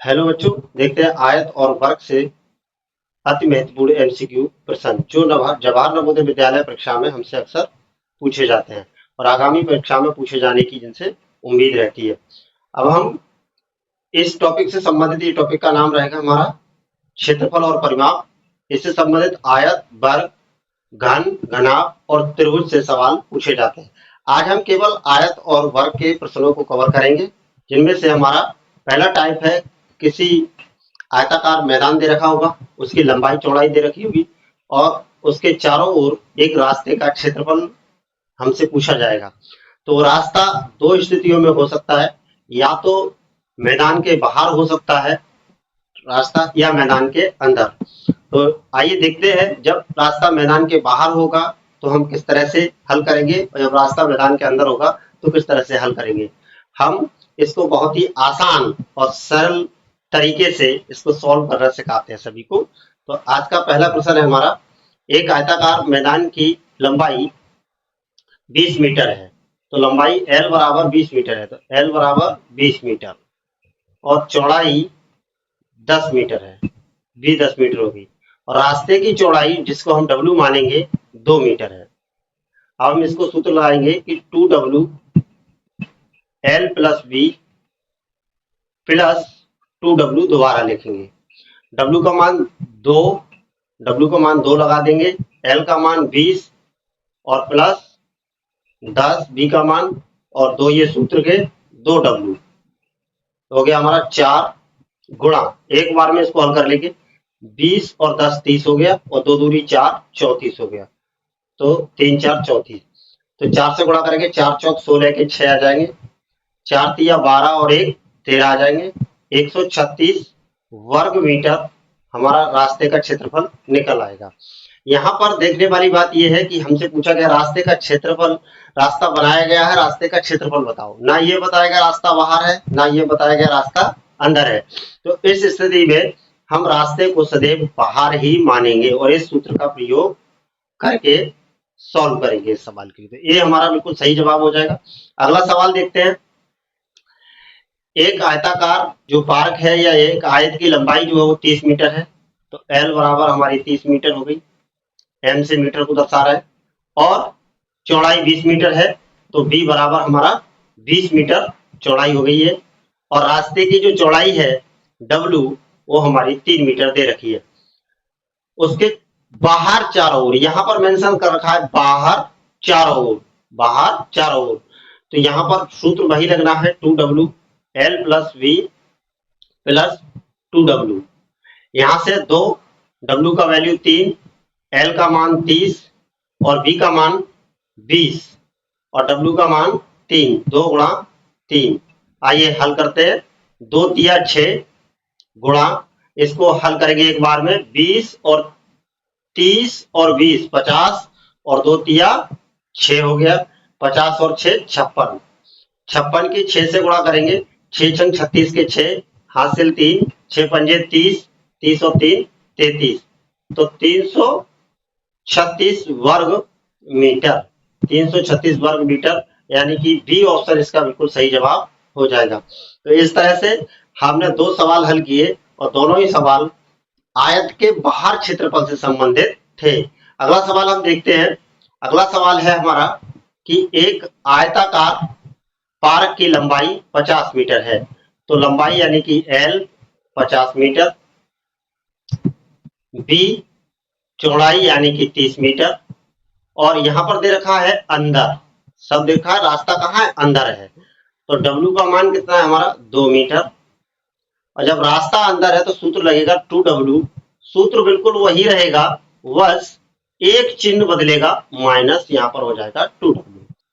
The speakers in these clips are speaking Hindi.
हेलो बच्चों, देखते हैं आयत और वर्ग से अति महत्वपूर्ण एमसीक्यू प्रश्न जो जवाहर नवोदय विद्यालय परीक्षा में हमसे अक्सर पूछे जाते हैं और आगामी परीक्षा में पूछे जाने की जिनसे उम्मीद रहती है। अब हम इस टॉपिक से संबंधित, ये टॉपिक का नाम रहेगा हमारा क्षेत्रफल और परिमाप। इससे संबंधित आयत, वर्ग, घन, घनाभ और त्रिभुज से सवाल पूछे जाते हैं। आज हम केवल आयत और वर्ग के प्रश्नों को कवर करेंगे, जिनमें से हमारा पहला टाइप है किसी आयताकार मैदान दे रखा होगा, उसकी लंबाई चौड़ाई दे रखी होगी और उसके चारों ओर एक रास्ते का क्षेत्रफल हमसे पूछा जाएगा। तो रास्ता दो स्थितियों में हो सकता है, या तो मैदान के बाहर हो सकता है रास्ता, या मैदान के अंदर। तो आइए देखते हैं, जब रास्ता मैदान के बाहर होगा तो हम किस तरह से हल करेंगे, और जब रास्ता मैदान के अंदर होगा तो किस तरह से हल करेंगे। हम इसको बहुत ही आसान और सरल तरीके से इसको सॉल्व करना सिखाते हैं सभी को। तो आज का पहला प्रश्न है हमारा, एक आयताकार मैदान की लंबाई 20 मीटर है। तो लंबाई L बराबर 20 मीटर है, तो L बराबर 20 मीटर और चौड़ाई 10 मीटर है, भी 10 मीटर होगी। और रास्ते की चौड़ाई, जिसको हम W मानेंगे, 2 मीटर है। अब हम इसको सूत्र लगाएंगे कि 2W L plus B plus 2W दोबारा लिखेंगे। W का मान 2, W का मान 2 लगा देंगे, L का मान 20 और प्लस 10 बी का मान और 2 ये सूत्र के 2W तो हो गया हमारा 4 गुणा, एक बार में इसको हल कर लेंगे, 20 और 10 30 हो गया और 2 दूनी 4 34 हो गया। तो 3 4 34, तो 4 से गुणा करेंगे, 4 चौक 16 के 6 आ जाएंगे, 4 तिया 12 और 1 13 आ जाएंगे। 136 वर्ग मीटर हमारा रास्ते का क्षेत्रफल निकल आएगा। यहाँ पर देखने वाली बात यह है कि हमसे पूछा गया रास्ते का क्षेत्रफल, रास्ता बनाया गया है, रास्ते का क्षेत्रफल बताओ। ना ये बताया गया रास्ता बाहर है, ना ये बताया गया रास्ता अंदर है। तो इस स्थिति में हम रास्ते को सदैव बाहर ही मानेंगे और इस सूत्र का प्रयोग करके सॉल्व करेंगे इस सवाल के लिए। तो ये हमारा बिल्कुल सही जवाब हो जाएगा। अगला सवाल देखते हैं। एक आयताकार जो पार्क है या एक आयत की लंबाई जो है वो 30 मीटर है। तो L बराबर हमारी 30 मीटर हो गई, M से मीटर को दर्शा रहा है, और चौड़ाई 20 मीटर है, तो B बराबर हमारा 20 मीटर चौड़ाई हो गई है। और रास्ते की जो चौड़ाई है W वो हमारी 3 मीटर दे रखी है। उसके बाहर चारों ओर, यहां पर मेंशन कर रखा है बाहर चारों ओर, बाहर चारों ओर। तो यहां पर सूत्र वही लगना है, 2W L plus V plus 2W। यहां से 2, W का वैल्यू 3, L का मान 30 और V का मान 20 और W का मान 3, 2 गुणा 3। आइए हल करते हैं। 2 तिया 6 गुणा, इसको हल करेंगे एक बार में, 20 और 30 और 20 50 और 2 तिया 6 हो गया, 50 और 6 56। 56 की 6 से गुणा करेंगे, 6 छंग 36 के 6, हासिल 3, 6 पंजे 30, 30 और 3 33, तो 336 वर्ग मीटर, 336 वर्ग मीटर, यानी कि बी ऑप्शन इसका बिल्कुल सही जवाब हो जाएगा। तो इस तरह से हमने 2 सवाल हल किए और दोनों ही सवाल आयत के बाहर क्षेत्रफल से संबंधित थे। अगला सवाल हम देखते हैं। अगला सवाल है हमारा कि एक आयताकार पार्क की लंबाई 50 मीटर है। तो लंबाई यानी कि L 50 मीटर, B चौड़ाई यानी कि 30 मीटर, और यहां पर दे रखा है अंदर, सब देखा है रास्ता कहाँ है, अंदर है। तो W का मान कितना है हमारा, 2 मीटर। और जब रास्ता अंदर है तो सूत्र लगेगा 2W, सूत्र बिल्कुल वही रहेगा, बस एक चिन्ह बदलेगा, माइनस यहां पर हो जाएगा 2W।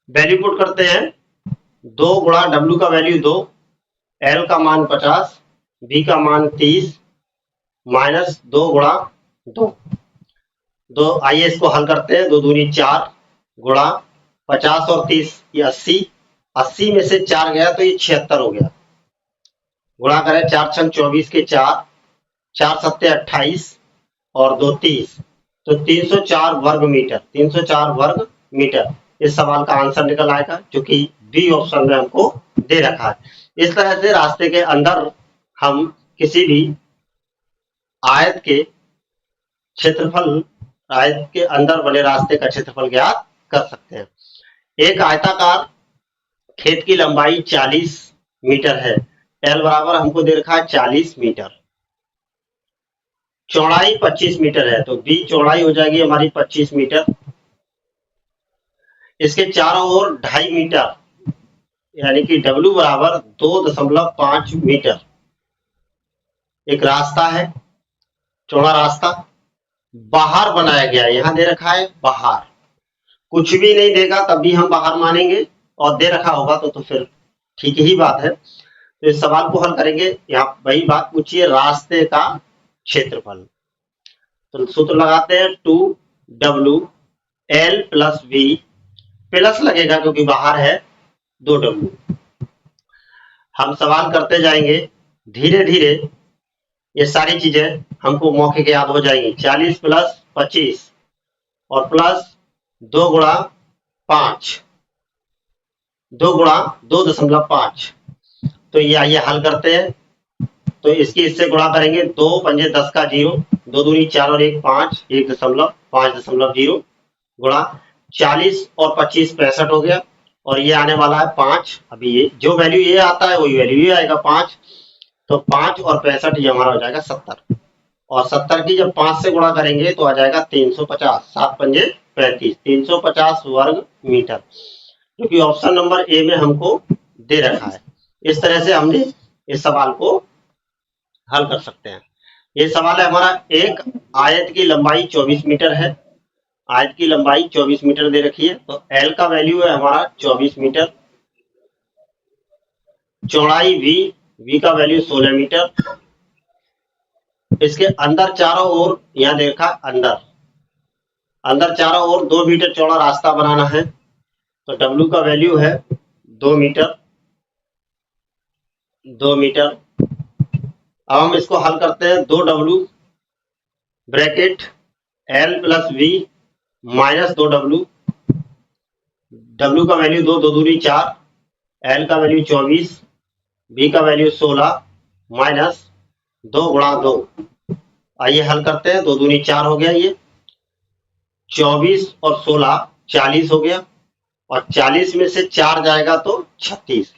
वैल्यू पुट करते हैं, 2 गुणा W का वैल्यू 2, L का मान 50, B का मान 30, माइनस 2 गुणा 2। आइए इसको हल करते हैं। 2 दूनी 4 गुणा 50 और 30 ये 80, 80 में से 4 गया तो ये 76 हो गया। गुणा करें, 4 छंग 24 के 4, 4 सत्ते 28 और 2 30, तो 304 वर्ग मीटर, 304 वर्ग मीटर इस सवाल का आंसर निकल आएगा, जो कि बी ऑप्शन में हमको दे रखा है। इस तरह से रास्ते के अंदर हम किसी भी आयत के क्षेत्रफल, आयत के अंदर बने रास्ते का क्षेत्रफल ज्ञात कर सकते हैं। एक आयताकार खेत की लंबाई 40 मीटर है। एल बराबर हमको दे रखा है 40 मीटर, चौड़ाई 25 मीटर है, तो बी चौड़ाई हो जाएगी हमारी 25 मीटर। इसके चारों ओर 2.5 मीटर, यानी कि डब्ल्यू बराबर 2.5 मीटर एक रास्ता है, चौड़ा रास्ता बाहर बनाया गया। यहां दे रखा है बाहर, कुछ भी नहीं देगा तब भी हम बाहर मानेंगे, और दे रखा होगा तो फिर ठीक ही बात है। तो इस सवाल को हल करेंगे। यहाँ वही बात पूछिए, रास्ते का क्षेत्रफल। तो सूत्र लगाते हैं 2W L + V, प्लस लगेगा क्योंकि बाहर है 2W। हम सवाल करते जाएंगे, धीरे धीरे ये सारी चीजें हमको मौके के याद हो जाएंगी। 40 + 25 और प्लस 2 गुणा 5, 2 गुणा 2.5। तो ये आइए हल करते हैं। तो इसकी इससे गुणा करेंगे, 2 पंजे 10 का 0, 2 दूनी 4 और 1 5, 1.5.0 गुणा 40 और 25 65 हो गया, और ये आने वाला है 5। अभी ये जो वैल्यू ये आता है वही वैल्यू ये आएगा 5, तो 5 और 65 ये हमारा हो जाएगा 70, और 70 की जब 5 से गुणा करेंगे तो आ जाएगा 350, 7 पंजे 35, 350 वर्ग मीटर, क्योंकि ऑप्शन नंबर ए में हमको दे रखा है। इस तरह से हमने इस सवाल को हल कर सकते हैं। ये सवाल है हमारा, एक आयत की लंबाई 24 मीटर है, आयत की लंबाई 24 मीटर दे रखी है, तो एल का वैल्यू है हमारा 24 मीटर, चौड़ाई वी का वैल्यू 16 मीटर। इसके अंदर चारों ओर यहां देखा अंदर चारों ओर 2 मीटर चौड़ा रास्ता बनाना है, तो डब्ल्यू का वैल्यू है 2 मीटर, 2 मीटर। अब हम इसको हल करते हैं, 2W bracket L + V minus 2W, W का वैल्यू 2, 2 दूनी 4, L का वैल्यू 24, V का वैल्यू 16 माइनस 2 गुणा 2। आइए हल करते हैं, 2 दूनी 4 हो गया, ये 24 और 16 40 हो गया, और 40 में से 4 जाएगा तो 36,